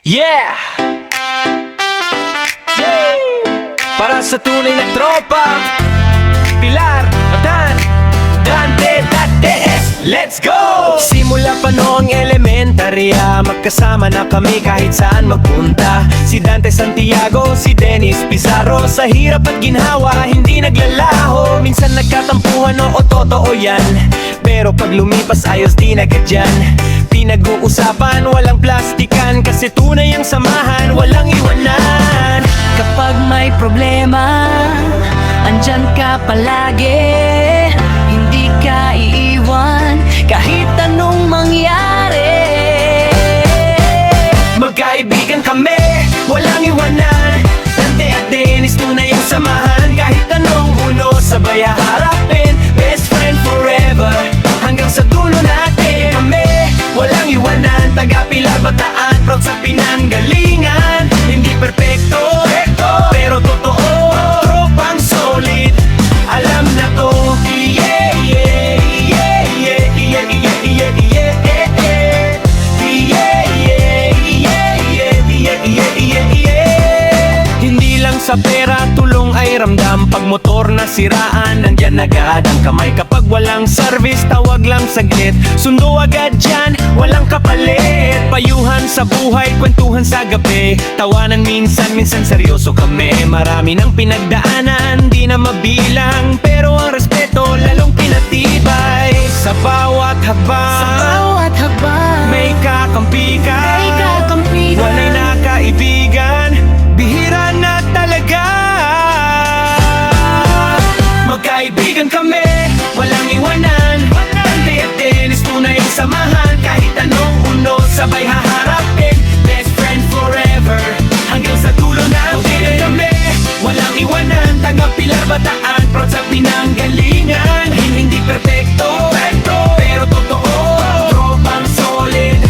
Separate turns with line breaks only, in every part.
Yeah! Para sa tunay na tropa, Pilar, Adan, Dante, Dates, let's go! Simula pa noong elementarya, magkasama na kami kahit saan magpunta. Si Dante Santiago, si Dennis Pizarro, sa hirap at ginhawa, hindi naglalaho. Minsan nagkatampuhan, oo, totoo yan, pero pag lumipas ayos din agad yan. Pinag-uusapan, walang plastikan, kasi tunay ang samahan, walang iwanan.
Kapag may problema, andyan ka palagi. Hindi ka iiwan kahit anong mangyari.
Magkaibigan kami, walang iwanan. Dante at Dennis, tunay ang samahan. Kahit anong uno, sabay haharapin. Best friend forever, hanggang sa dulo natin. Kami, walang iwanan. Taga Pilar, Bataan, proud sa pinanggalingan. Hindi perpekto, pero totoo. Tropang solid, alam na to. Yeah, yeah, yeah, yeah, yeah, yeah, yeah, yeah, yeah. Yeah, yeah, yeah, yeah, yeah, yeah, yeah, yeah. Hindi lang sa pera, tulong ay ramdam. Pag motor na siraan, nandyan agad ang kamay. Kapag walang service, tawag lang saglit. Sundo agad dyan, walang kapalit. Payuhan sa buhay, kwentuhan sa gabi. Tawanan minsan, minsan seryoso kami. Marami ng pinagdaanan, di na mabilang, pero ang respeto lalong pinatibay. Sa bawat habang may kakampi ka, walay na kaibigan, bihira na talaga. Magkaibigan kami, walang iwanan. Dante at Dennis, tunay ang samahan. Kahit anong uno, sabay haharapin. Best friend forever, hanggang sa dulo natin. Kami, walang iwanan. Taga Pilar, Bataan, proud sa pinanggalingan. Hindi perpekto, pero totoo. Tropang solid,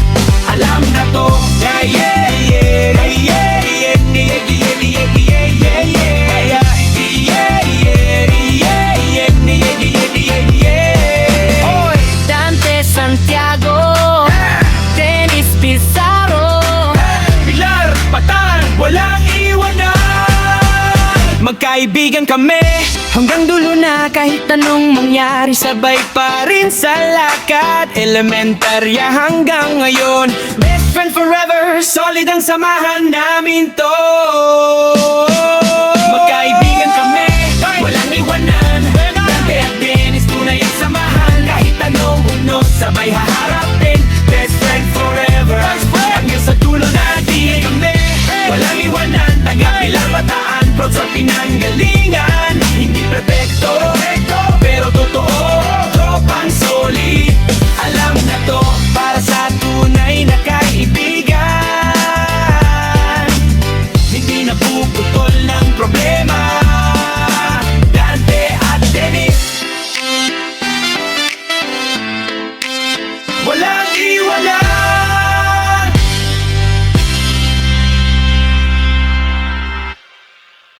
alam na to. Yeah, yeah, yeah, yeah, yeah, yeah, yeah, yeah, yeah, yeah, yeah, yeah.
Dante Santiago, Dennis Pizarro,
Pilar, Bataan, walang iwanan. Magkaibigan kami, hanggang dulo na. Kahit anong mangyari, sabay pa rin sa lakad. Elementarya hanggang ngayon, best friend forever, solid ang samahan namin to.